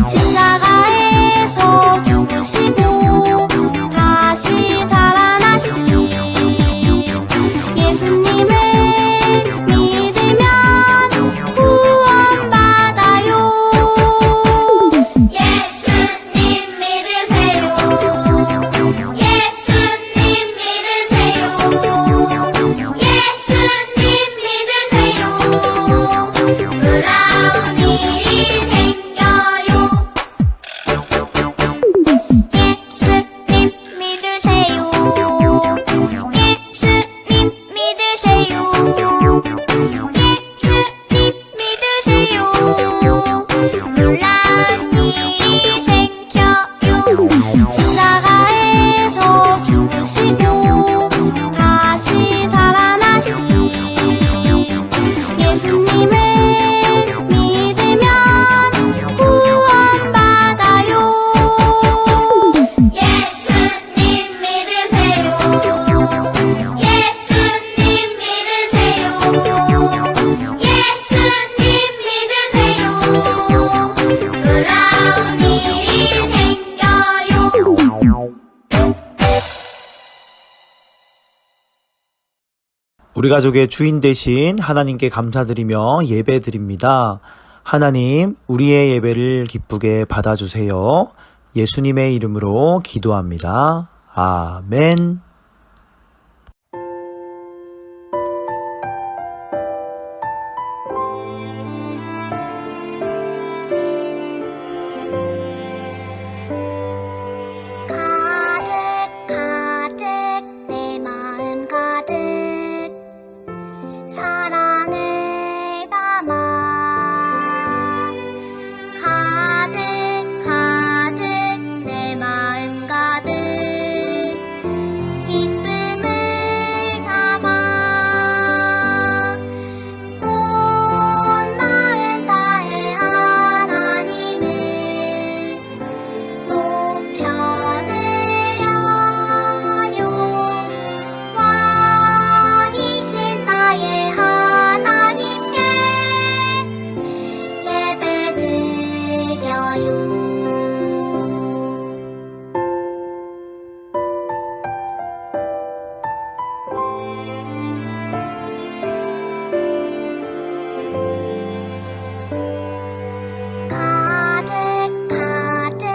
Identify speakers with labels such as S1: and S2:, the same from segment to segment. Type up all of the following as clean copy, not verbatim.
S1: 십자가에서 죽으시고 다시 살아나신 예수님을 믿으면 구원받아요. 예수님 믿으세요. 예수님 믿으세요. 예수님 믿으세요. 놀라운 일이 생겨요. 예수님 믿으세요. 예수님 믿으세요. 예수님 믿으세요. 놀라운 일이 생겨요. 십자가에서 죽으시고 다시 살아나신 예수님을 믿으면 구원받아요. 예수님 믿으세요. 예수님 믿으세요. 예수님 믿으세요. 놀라운 일이 생겨요.
S2: 우리 가족의 주인 되신 하나님께 감사드리며 예배드립니다. 하나님, 우리의 예배를 기쁘게 받아주세요. 예수님의 이름으로 기도합니다. 아멘.
S1: 가득 가득 내 마음 가득 사랑을 담아 가득 가득 내 마음 가득 기쁨을 담아 온 마음 다해 하나님을 높여드려요. 왕이신 나의 하나님께 예배드려요. 가득 가득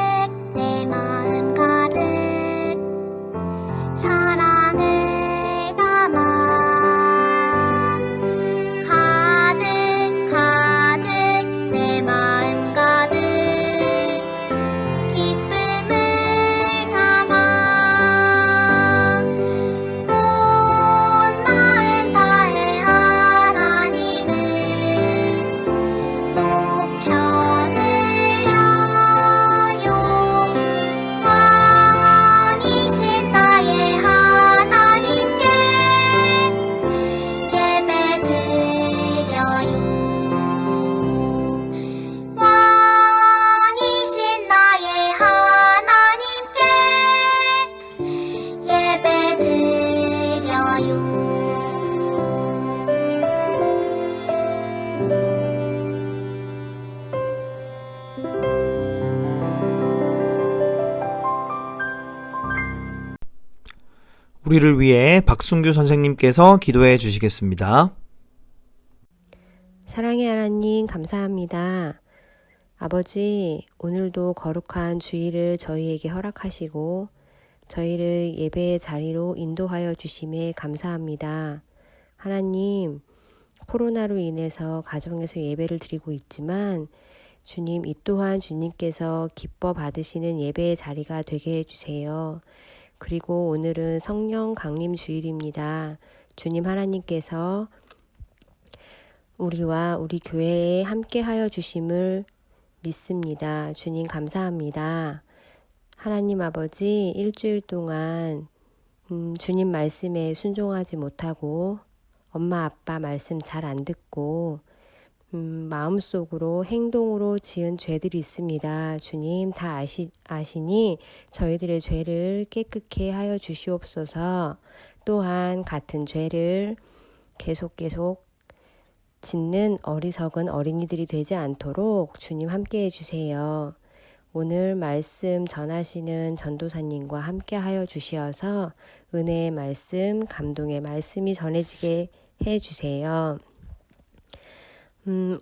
S1: 내 마음 가득 사랑을 담아 가득 가득 내 마음 가득 기쁨을 담아 온 마음 다해 하나님을 높여드려요. 왕이신 나의 하나님께 예배드려요. 왕이신 나의 하나님께 예배드려요.
S2: 우리를 위해 박순규 선생님께서 기도해 주시겠습니다.
S3: 사랑의 하나님 감사합니다. 아버지, 오늘도 거룩한 주일을 저희에게 허락하시고 저희를 예배의 자리로 인도하여 주심에 감사합니다. 하나님, 코로나로 인해서 가정에서 예배를 드리고 있지만 주님, 이 또한 주님께서 기뻐 받으시는 예배의 자리가 되게 해주세요. 그리고 오늘은 성령 강림 주일입니다. 주님 하나님께서 우리와 우리 교회에 함께 하여 주심을 믿습니다. 주님 감사합니다. 하나님 아버지, 일주일 동안 주님 말씀에 순종하지 못하고 엄마 아빠 말씀 잘 안 듣고 마음속으로 행동으로 지은 죄들이 있습니다. 주님 다 아시니 저희들의 죄를 깨끗게 하여 주시옵소서. 또한 같은 죄를 계속 짓는 어리석은 어린이들이 되지 않도록 주님 함께 해주세요. 오늘 말씀 전하시는 전도사님과 함께 하여 주시어서 은혜의 말씀, 감동의 말씀이 전해지게 해 주세요.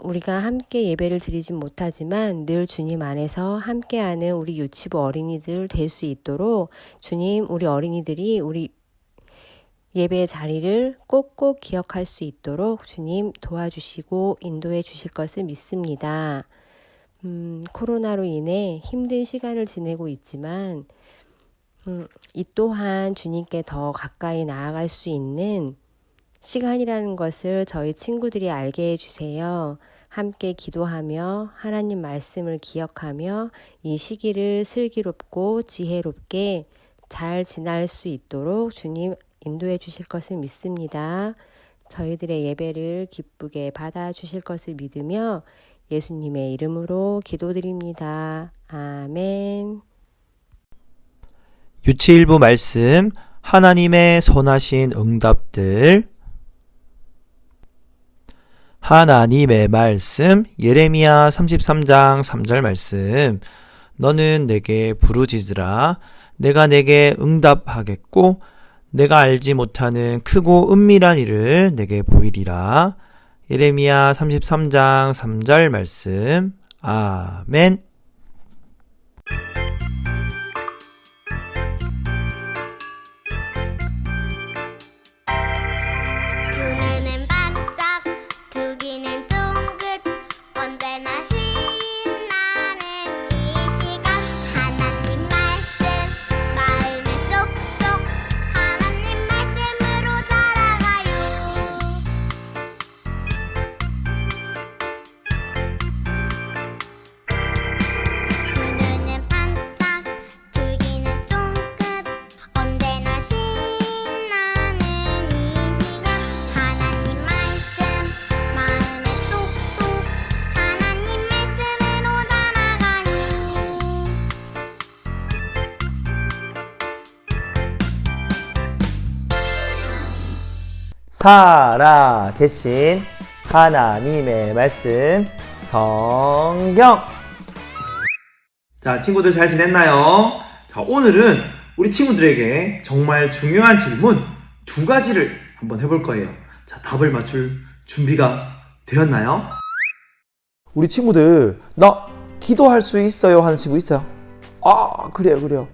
S3: 우리가 함께 예배를 드리진 못하지만 늘 주님 안에서 함께하는 우리 유치부 어린이들 될 수 있도록 주님, 우리 어린이들이 우리 예배의 자리를 꼭꼭 기억할 수 있도록 주님 도와주시고 인도해 주실 것을 믿습니다. 코로나로 인해 힘든 시간을 지내고 있지만 이 또한 주님께 더 가까이 나아갈 수 있는 시간이라는 것을 저희 친구들이 알게 해주세요. 함께 기도하며 하나님 말씀을 기억하며 이 시기를 슬기롭고 지혜롭게 잘 지날 수 있도록 주님 인도해 주실 것을 믿습니다. 저희들의 예배를 기쁘게 받아주실 것을 믿으며 예수님의 이름으로 기도드립니다. 아멘.
S2: 유치일부 말씀, 하나님의 선하신 응답들. 하나님의 말씀, 예레미야 33장 3절 말씀. 너는 내게 부르짖으라. 내가 내게 응답하겠고 내가 알지 못하는 크고 은밀한 일을 내게 보이리라. 예레미야 33장 3절 말씀. 아멘.
S1: 두 눈은 반짝 두 귀는 쫑긋 언제나 신나는 이 시간 하나님 말씀 마음에 쏙쏙 하나님 말씀으로 살아가요. 두 눈은 반짝 두 귀는 쫑긋 언제나 신나는 이 시간 하나님 말씀 마음에 쏙쏙 하나님 말씀으로 살아가요.
S2: 살아 계신 하나님의 말씀, 성경. 자, 친구들 잘 지냈나요? 자, 오늘은 우리 친구들에게 정말 중요한 질문 두 가지를 한번 해볼 거예요. 자, 답을 맞출 준비가 되었나요? 우리 친구들, 나 기도할 수 있어요 하는 친구 있어요? 아, 그래요.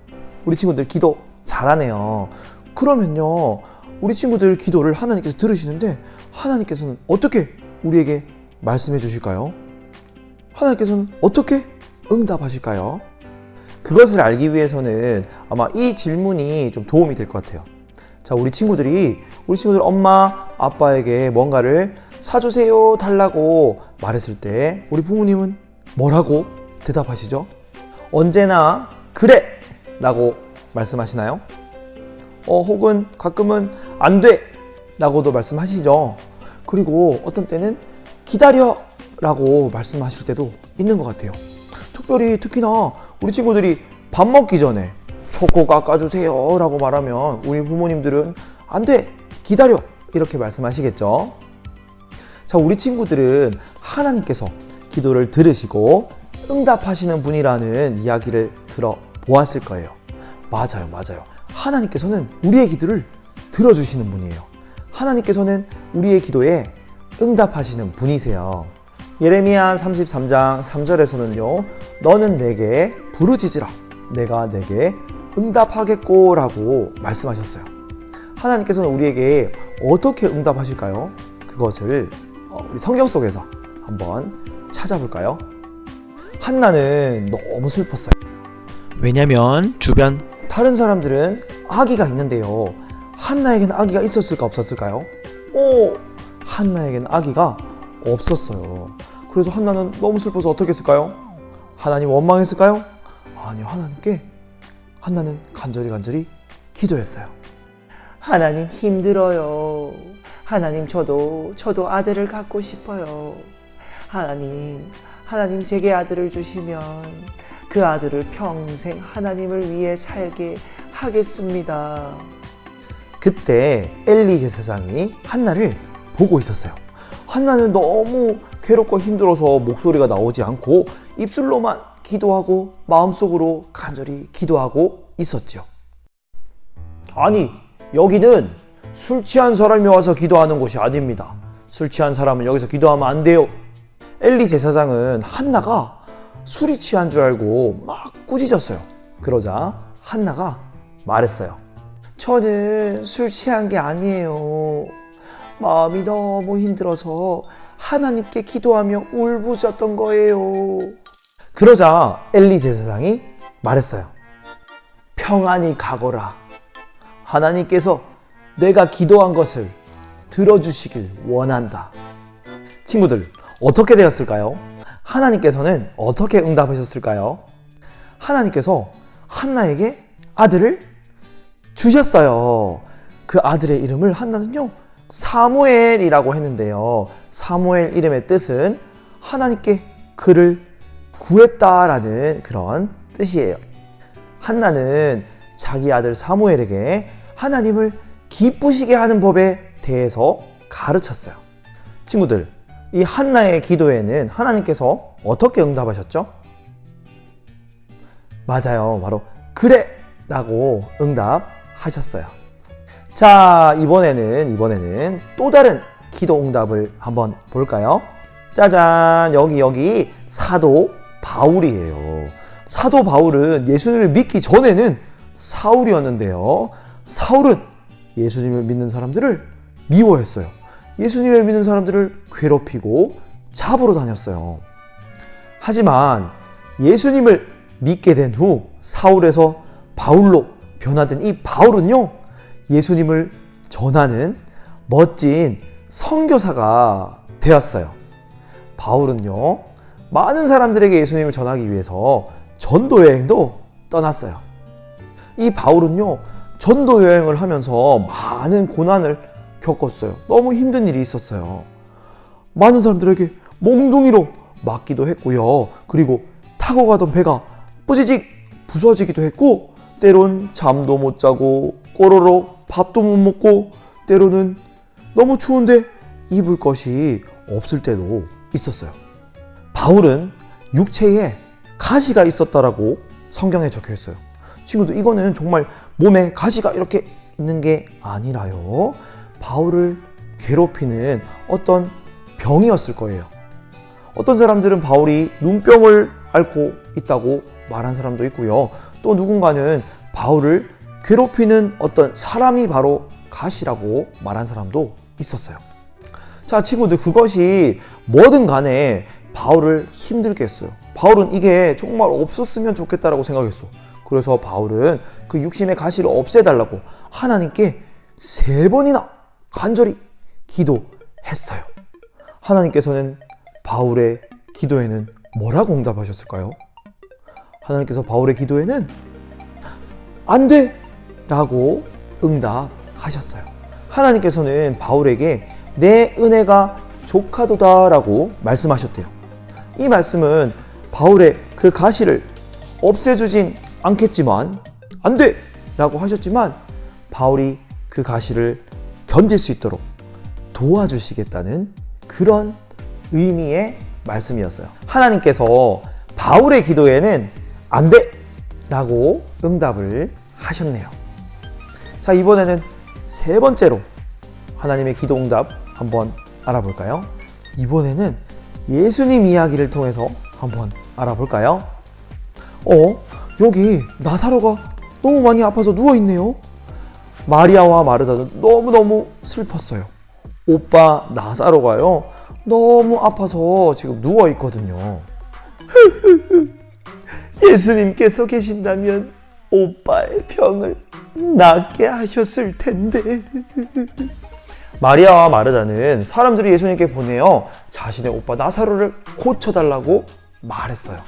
S2: 우리 친구들 기도 잘하네요. 그러면요, 우리 친구들 기도를 하나님께서 들으시는데 하나님께서는 어떻게 우리에게 말씀해 주실까요? 하나님께서는 어떻게 응답하실까요? 그것을 알기 위해서는 아마 이 질문이 좀 도움이 될 것 같아요. 자, 우리 친구들 엄마, 아빠에게 뭔가를 사주세요, 달라고 말했을 때 우리 부모님은 뭐라고 대답하시죠? 언제나 그래! 라고 말씀하시나요? 혹은 가끔은 안 돼! 라고도 말씀하시죠. 그리고 어떤 때는 기다려! 라고 말씀하실 때도 있는 것 같아요. 특히나 우리 친구들이 밥 먹기 전에 초코 깎아주세요 라고 말하면 우리 부모님들은 안 돼! 기다려! 이렇게 말씀하시겠죠. 자, 우리 친구들은 하나님께서 기도를 들으시고 응답하시는 분이라는 이야기를 들어보았을 거예요. 맞아요. 하나님께서는 우리의 기도를 들어주시는 분이에요. 하나님께서는 우리의 기도에 응답하시는 분이세요. 예레미야 33장 3절에서는요, 너는 내게 부르짖으라. 내가 내게 응답하겠고 라고 말씀하셨어요. 하나님께서는 우리에게 어떻게 응답하실까요? 그것을 우리 성경 속에서 한번 찾아볼까요? 한나는 너무 슬펐어요. 왜냐면 주변 다른 사람들은 아기가 있는데요, 한나에게는 아기가 있었을까 없었을까요? 한나에게는 아기가 없었어요. 그래서 한나는 너무 슬퍼서 어떻게 했을까요? 하나님 원망했을까요? 아니요, 한나는 간절히 기도했어요. 하나님 힘들어요. 하나님 저도 아들을 갖고 싶어요. 하나님 제게 아들을 주시면 그 아들을 평생 하나님을 위해 살게 하겠습니다. 그때 엘리 제사장이 한나를 보고 있었어요. 한나는 너무 괴롭고 힘들어서 목소리가 나오지 않고 입술로만
S4: 기도하고 마음속으로 간절히 기도하고 있었죠. 아니, 여기는 술 취한 사람이 와서 기도하는 곳이 아닙니다. 술 취한 사람은 여기서 기도하면 안 돼요. 엘리 제사장은 한나가 술이 취한 줄 알고 막 꾸짖었어요. 그러자 한나가 말했어요. 저는 술 취한 게 아니에요. 마음이 너무 힘들어서 하나님께 기도하며 울부짖었던 거예요. 그러자 엘리 제사장이 말했어요. 평안히 가거라. 하나님께서 내가 기도한 것을 들어주시길 원한다. 친구들, 어떻게 되었을까요? 하나님께서는 어떻게 응답하셨을까요? 하나님께서 한나에게 아들을 주셨어요. 그 아들의 이름을 한나는요, 사무엘이라고 했는데요. 사무엘 이름의 뜻은 하나님께 그를 구했다라는 그런 뜻이에요. 한나는 자기 아들 사무엘에게 하나님을 기쁘시게 하는 법에 대해서 가르쳤어요. 친구들, 이 한나의 기도에는 하나님께서 어떻게 응답하셨죠? 맞아요. 바로 그래! 라고 응답하셨어요. 자, 이번에는 또 다른 기도 응답을 한번 볼까요? 짜잔! 여기 사도 바울이에요. 사도 바울은 예수님을 믿기 전에는 사울이었는데요. 사울은 예수님을 믿는 사람들을 미워했어요. 예수님을 믿는 사람들을 괴롭히고 잡으러 다녔어요. 하지만 예수님을 믿게 된 후 사울에서 바울로 변화된 이 바울은요, 예수님을 전하는 멋진 선교사가 되었어요. 바울은요, 많은 사람들에게 예수님을 전하기 위해서 전도 여행도 떠났어요. 이 바울은요, 전도 여행을 하면서 많은 고난을 겪었어요. 너무 힘든 일이 있었어요. 많은 사람들에게 몽둥이로 맞기도 했고요. 그리고 타고 가던 배가 뿌지직 부서지기도 했고, 때론 잠도 못 자고 꼬로록 밥도 못 먹고, 때로는 너무 추운데 입을 것이 없을 때도 있었어요. 바울은 육체에 가시가 있었다라고 성경에 적혀 있어요. 친구들, 이거는 정말 몸에 가시가 이렇게 있는 게 아니라요, 바울을 괴롭히는 어떤 병이었을 거예요. 어떤 사람들은 바울이 눈병을 앓고 있다고 말한 사람도 있고요. 또 누군가는 바울을 괴롭히는 어떤 사람이 바로 가시라고 말한 사람도 있었어요. 자, 친구들, 그것이 뭐든 간에 바울을 힘들게 했어요. 바울은 이게 정말 없었으면 좋겠다라고 생각했어. 그래서 바울은 그 육신의 가시를 없애달라고 하나님께 3번이나 간절히 기도했어요. 하나님께서는 바울의 기도에는 뭐라고 응답하셨을까요? 하나님께서 바울의 기도에는 안 돼! 라고 응답하셨어요. 하나님께서는 바울에게 내 은혜가 족하도다 라고 말씀하셨대요. 이 말씀은 바울의 그 가시를 없애주진 않겠지만, 안 돼! 라고 하셨지만, 바울이 그 가시를 견딜 수 있도록 도와주시겠다는 그런 의미의 말씀이었어요. 하나님께서 바울의 기도에는 안 돼! 라고 응답을 하셨네요. 자, 이번에는 3번째로 하나님의 기도 응답 한번 알아볼까요? 이번에는 예수님 이야기를 통해서 한번 알아볼까요? 여기 나사로가 너무 많이 아파서 누워있네요. 마리아와 마르다는 너무너무 슬펐어요. 오빠 나사로가요, 너무 아파서 지금 누워있거든요. 예수님께서 계신다면 오빠의 병을 낫게 하셨을 텐데. 마리아와 마르다는 사람들이 예수님께 보내어 자신의 오빠 나사로를 고쳐달라고 말했어요.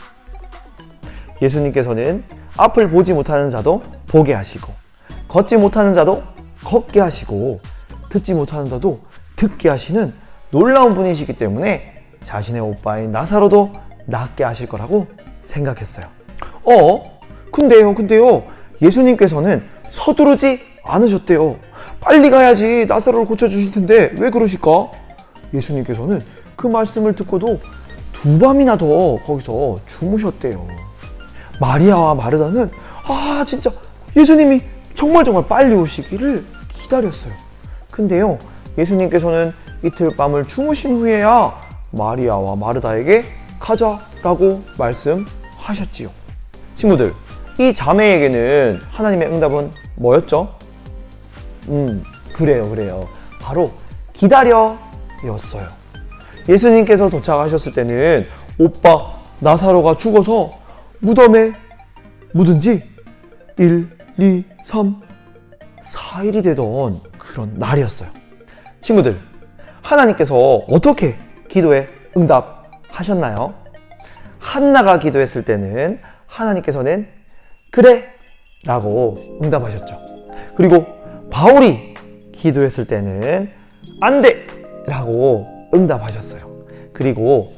S4: 예수님께서는 앞을 보지 못하는 자도 보게 하시고, 걷지 못하는 자도 걷게 하시고, 듣지 못하는 자도 듣게 하시는 놀라운 분이시기 때문에 자신의 오빠인 나사로도 낫게 하실 거라고 생각했어요. 근데요, 예수님께서는 서두르지 않으셨대요. 빨리 가야지 나사로를 고쳐주실 텐데 왜 그러실까? 예수님께서는 그 말씀을 듣고도 2밤이나 더 거기서 주무셨대요. 마리아와 마르다는 진짜 예수님이 정말 빨리 오시기를 기다렸어요. 근데요, 예수님께서는 이틀 밤을 주무신 후에야 마리아와 마르다에게 가자라고 말씀하셨지요. 친구들, 이 자매에게는 하나님의 응답은 뭐였죠? 그래요. 바로 기다려 였어요. 예수님께서 도착하셨을 때는 오빠 나사로가 죽어서 무덤에 묻은 지 1, 2, 3, 4일이 되던 그런 날이었어요. 친구들, 하나님께서 어떻게 기도에 응답하셨나요? 한나가 기도했을 때는 하나님께서는 그래 라고 응답하셨죠. 그리고 바울이 기도했을 때는 안 돼 라고 응답하셨어요. 그리고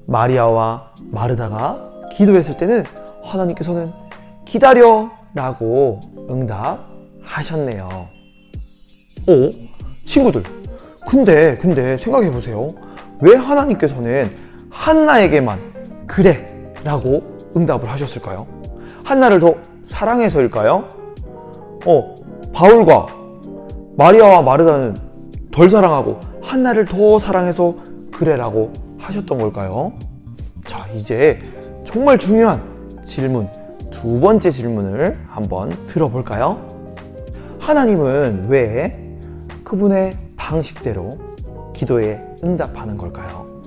S4: 마리아와 마르다가 기도했을 때는 하나님께서는 기다려 라고 응답하셨네요. 친구들, 근데 생각해 보세요. 왜 하나님께서는 한나에게만 그래 라고 응답을 하셨을까요? 한나를 더 사랑해서일까요? 바울과 마리아와 마르다는 덜 사랑하고 한나를 더 사랑해서 그래라고 하셨던 걸까요? 자, 이제 정말 중요한 질문, 두 번째 질문을 한번 들어볼까요? 하나님은 왜 그분의 방식대로 기도에 응답하는 걸까요?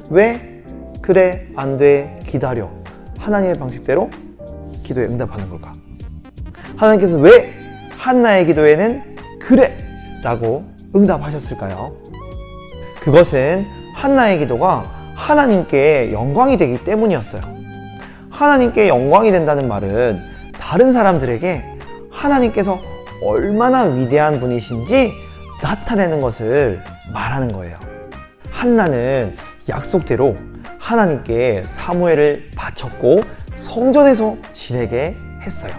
S4: 왜 그래, 안 돼, 기다려 하나님의 방식대로 기도에 응답하는 걸까? 하나님께서 왜 한나의 기도에는 그래 라고 응답하셨을까요? 그것은 한나의 기도가 하나님께 영광이 되기 때문이었어요. 하나님께 영광이 된다는 말은 다른 사람들에게 하나님께서 얼마나 위대한 분이신지 나타내는 것을 말하는 거예요. 한나는 약속대로 하나님께 사무엘을 바쳤고 성전에서 지내게 했어요.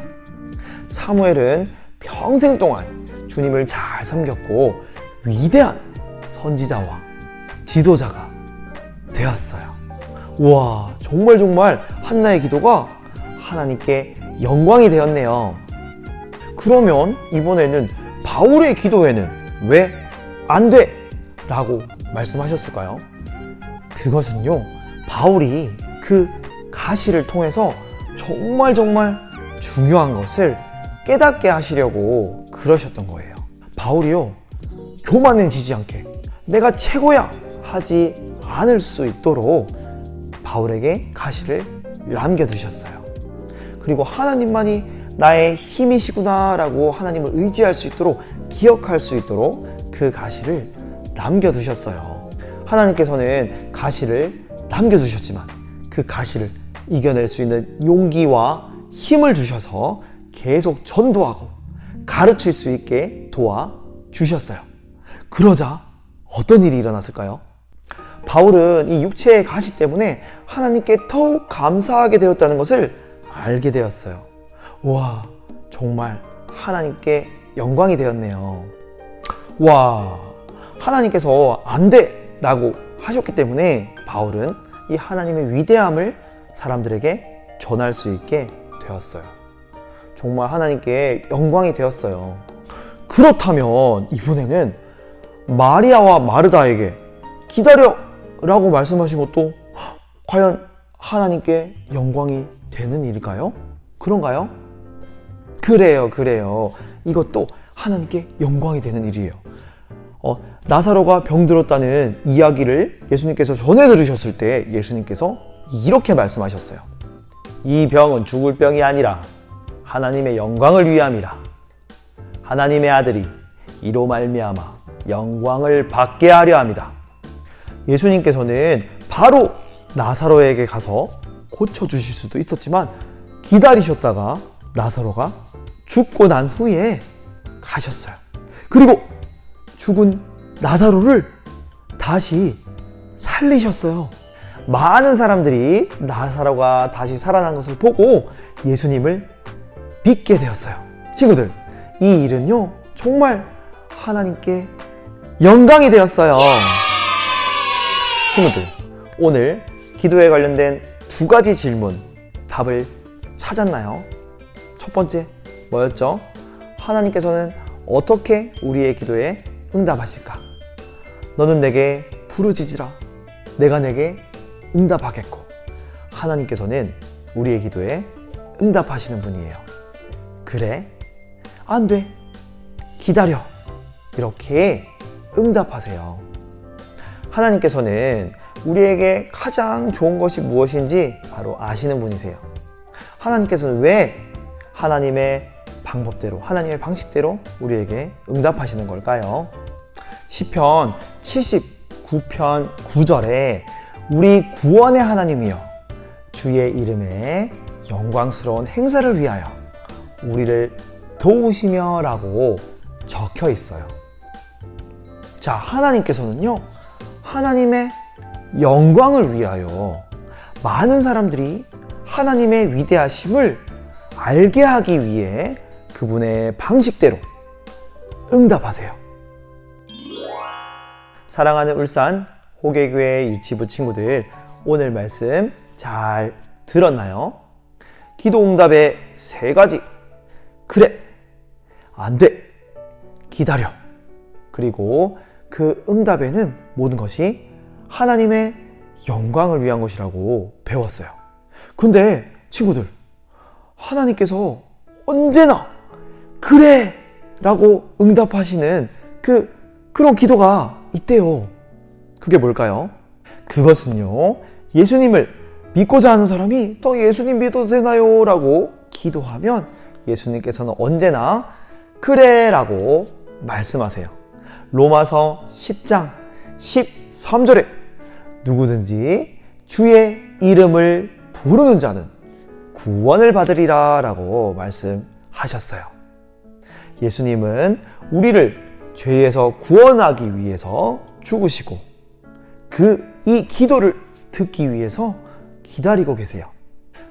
S4: 사무엘은 평생 동안 주님을 잘 섬겼고 위대한 선지자와 지도자가 되었어요. 와, 정말 한나의 기도가 하나님께 영광이 되었네요. 그러면 이번에는 바울의 기도에는 왜 안 돼? 라고 말씀하셨을까요? 그것은요, 바울이 그 가시를 통해서 정말 중요한 것을 깨닫게 하시려고 그러셨던 거예요. 바울이요, 교만해지지 않게 내가 최고야 하지 않을 수 있도록 바울에게 가시를 남겨두셨어요. 그리고 하나님만이 나의 힘이시구나 라고 하나님을 의지할 수 있도록, 기억할 수 있도록 그 가시를 남겨두셨어요. 하나님께서는 가시를 남겨두셨지만 그 가시를 이겨낼 수 있는 용기와 힘을 주셔서 계속 전도하고 가르칠 수 있게 도와주셨어요. 그러자 어떤 일이 일어났을까요? 바울은 이 육체의 가시 때문에 하나님께 더욱 감사하게 되었다는 것을 알게 되었어요. 와, 정말 하나님께 영광이 되었네요. 와, 하나님께서 안 돼! 라고 하셨기 때문에 바울은 이 하나님의 위대함을 사람들에게 전할 수 있게 되었어요. 정말 하나님께 영광이 되었어요. 그렇다면 이번에는 마리아와 마르다에게 기다려! 라고 말씀하신 것도 과연 하나님께 영광이 되는 일일까요? 그런가요? 그래요. 이것도 하나님께 영광이 되는 일이에요. 나사로가 병들었다는 이야기를 예수님께서 전해 들으셨을 때 예수님께서 이렇게 말씀하셨어요. 이 병은 죽을 병이 아니라 하나님의 영광을 위함이라. 하나님의 아들이 이로 말미암아 영광을 받게 하려 합니다. 예수님께서는 바로 나사로에게 가서 고쳐주실 수도 있었지만 기다리셨다가 나사로가 죽고 난 후에 가셨어요. 그리고 죽은 나사로를 다시 살리셨어요. 많은 사람들이 나사로가 다시 살아난 것을 보고 예수님을 믿게 되었어요. 친구들, 이 일은요, 정말 하나님께 영광이 되었어요. 친구들, 오늘 기도에 관련된 두 가지 질문 답을 찾았나요? 첫 번째 뭐였죠? 하나님께서는 어떻게 우리의 기도에 응답하실까? 너는 내게 부르짖으라. 내가 내게 응답하겠고. 하나님께서는 우리의 기도에 응답하시는 분이에요. 그래? 안 돼. 기다려. 이렇게 응답하세요. 하나님께서는 우리에게 가장 좋은 것이 무엇인지 바로 아시는 분이세요. 하나님께서는 왜 하나님의 방법대로, 하나님의 방식대로 우리에게 응답하시는 걸까요? 시편 79편 9절에 우리 구원의 하나님이여 주의 이름에 영광스러운 행사를 위하여 우리를 도우시며 라고 적혀 있어요. 자, 하나님께서는요, 하나님의 영광을 위하여 많은 사람들이 하나님의 위대하심을 알게 하기 위해 그분의 방식대로 응답하세요. 사랑하는 울산 호계교회 유치부 친구들, 오늘 말씀 잘 들었나요? 기도 응답의 3가지. 그래, 안 돼, 기다려. 그리고 그 응답에는 모든 것이 하나님의 영광을 위한 것이라고 배웠어요. 근데 친구들, 하나님께서 언제나 그래! 라고 응답하시는 그런 기도가 있대요. 그게 뭘까요? 그것은요, 예수님을 믿고자 하는 사람이 또 예수님 믿어도 되나요? 라고 기도하면 예수님께서는 언제나 그래! 라고 말씀하세요. 로마서 10장 13절에 누구든지 주의 이름을 부르는 자는 구원을 받으리라 라고 말씀하셨어요. 예수님은 우리를 죄에서 구원하기 위해서 죽으시고 이 기도를 듣기 위해서 기다리고 계세요.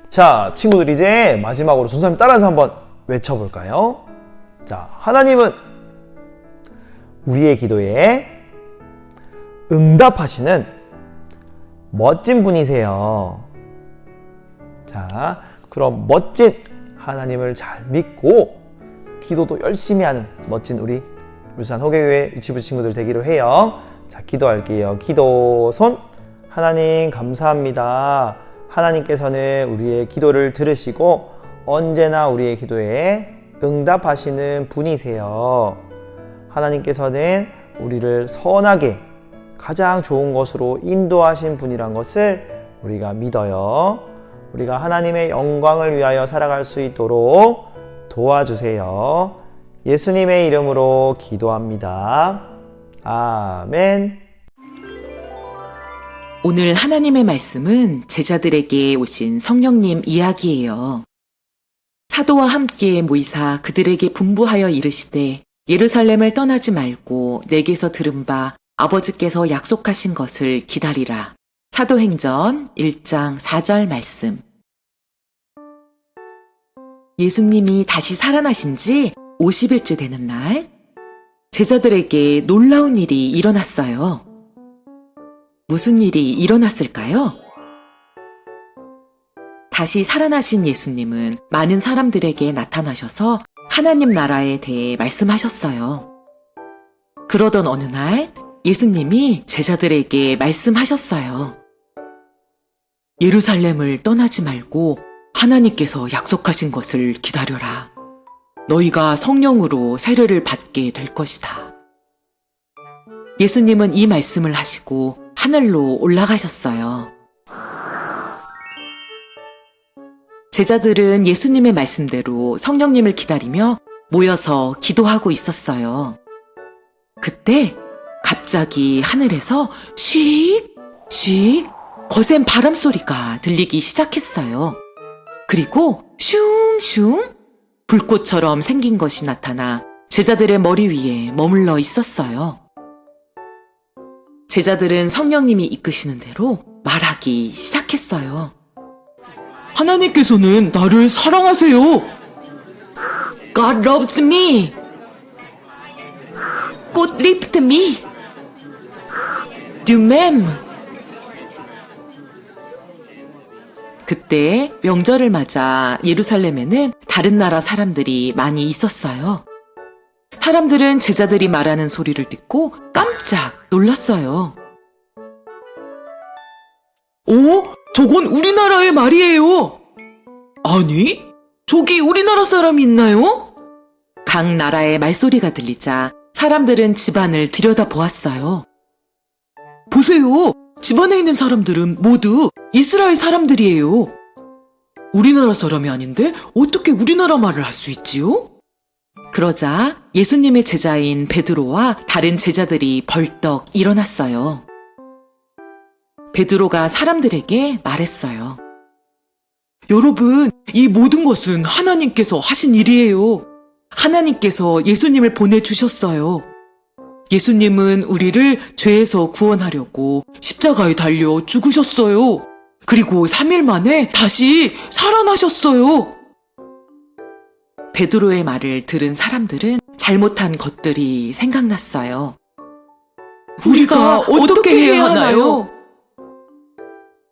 S4: 자, 친구들, 이제 마지막으로 선생님 따라서 한번 외쳐볼까요? 자, 하나님은 우리의 기도에 응답하시는 멋진 분이세요. 자, 그럼 멋진 하나님을 잘 믿고 기도도 열심히 하는 멋진 우리 울산 호계교회 유치부 친구들 되기로 해요. 자, 기도할게요. 기도 손. 하나님 감사합니다. 하나님께서는 우리의 기도를 들으시고 언제나 우리의 기도에 응답하시는 분이세요. 하나님께서는 우리를 선하게 가장 좋은 것으로 인도하신 분이란 것을 우리가 믿어요. 우리가 하나님의 영광을 위하여 살아갈 수 있도록 도와주세요. 예수님의 이름으로 기도합니다. 아멘.
S5: 오늘 하나님의 말씀은 제자들에게 오신 성령님 이야기예요. 사도와 함께 모이사 그들에게 분부하여 이르시되 예루살렘을 떠나지 말고 내게서 들은 바 아버지께서 약속하신 것을 기다리라. 사도행전 1장 4절 말씀. 예수님이 다시 살아나신 지 50일째 되는 날, 제자들에게 놀라운 일이 일어났어요. 무슨 일이 일어났을까요? 다시 살아나신 예수님은 많은 사람들에게 나타나셔서 하나님 나라에 대해 말씀하셨어요. 그러던 어느 날 예수님이 제자들에게 말씀하셨어요. 예루살렘을 떠나지 말고 하나님께서 약속하신 것을 기다려라. 너희가 성령으로 세례를 받게 될 것이다. 예수님은 이 말씀을 하시고 하늘로 올라가셨어요. 제자들은 예수님의 말씀대로 성령님을 기다리며 모여서 기도하고 있었어요. 그때 갑자기 하늘에서 씩 거센 바람 소리가 들리기 시작했어요. 그리고 슝슝 불꽃처럼 생긴 것이 나타나 제자들의 머리 위에 머물러 있었어요. 제자들은 성령님이 이끄시는 대로 말하기 시작했어요. 하나님께서는 나를 사랑하세요. God loves me. God lift me. Du même. 그때 명절을 맞아 예루살렘에는 다른 나라 사람들이 많이 있었어요. 사람들은 제자들이 말하는 소리를 듣고 깜짝 놀랐어요. 저건 우리나라의 말이에요. 아니, 저기 우리나라 사람이 있나요? 각 나라의 말소리가 들리자 사람들은 집안을 들여다보았어요. 보세요. 집안에 있는 사람들은 모두 이스라엘 사람들이에요. 우리나라 사람이 아닌데 어떻게 우리나라 말을 할 수 있지요? 그러자 예수님의 제자인 베드로와 다른 제자들이 벌떡 일어났어요. 베드로가 사람들에게 말했어요. 여러분, 이 모든 것은 하나님께서 하신 일이에요. 하나님께서 예수님을 보내주셨어요. 예수님은 우리를 죄에서 구원하려고 십자가에 달려 죽으셨어요. 그리고 3일 만에 다시 살아나셨어요. 베드로의 말을 들은 사람들은 잘못한 것들이 생각났어요. 우리가 어떻게 해야 하나요?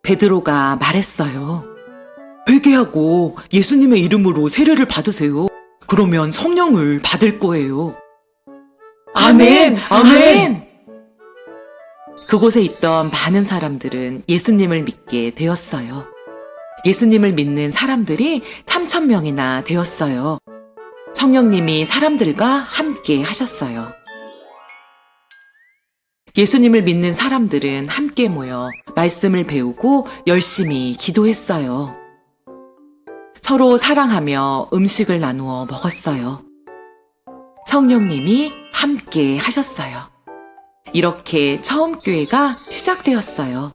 S5: 베드로가 말했어요. 회개하고 예수님의 이름으로 세례를 받으세요. 그러면 성령을 받을 거예요. 아멘! 아멘! 그곳에 있던 많은 사람들은 예수님을 믿게 되었어요. 예수님을 믿는 사람들이 3,000명이나 되었어요. 성령님이 사람들과 함께 하셨어요. 예수님을 믿는 사람들은 함께 모여 말씀을 배우고 열심히 기도했어요. 서로 사랑하며 음식을 나누어 먹었어요. 성령님이 함께 하셨어요. 이렇게 처음 교회가 시작되었어요.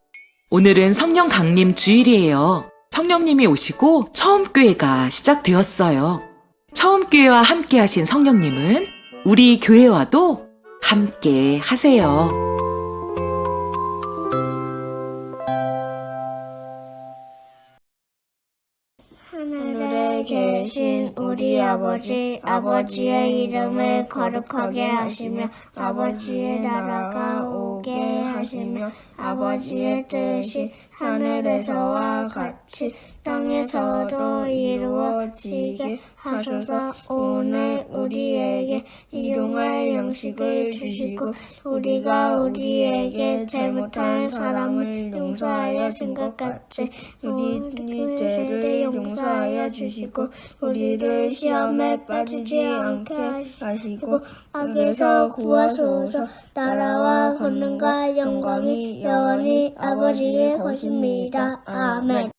S5: 오늘은 성령 강림 주일이에요. 성령님이 오시고 처음 교회가 시작되었어요. 처음 교회와 함께 하신 성령님은 우리 교회와도 함께 하세요.
S1: 하늘에 계신 우리 아버지, 아버지의 이름을 거룩하게 하시며 아버지의 나라가 오게 하시며 아버지의 뜻이 하늘에서와 같이 땅에서도 이루어지게 하소서. 오늘 우리에게 일용할 양식을 주시고 우리가 우리에게 잘못한 사람을 용서하여 준 것 같이 우리 죄를 용서하여 주시고 우리를 시험에 빠지지 않게 하시고 악에서 구하소서. 나라와 권능과 영광이 영원히 아버지의 것입니다. 아멘.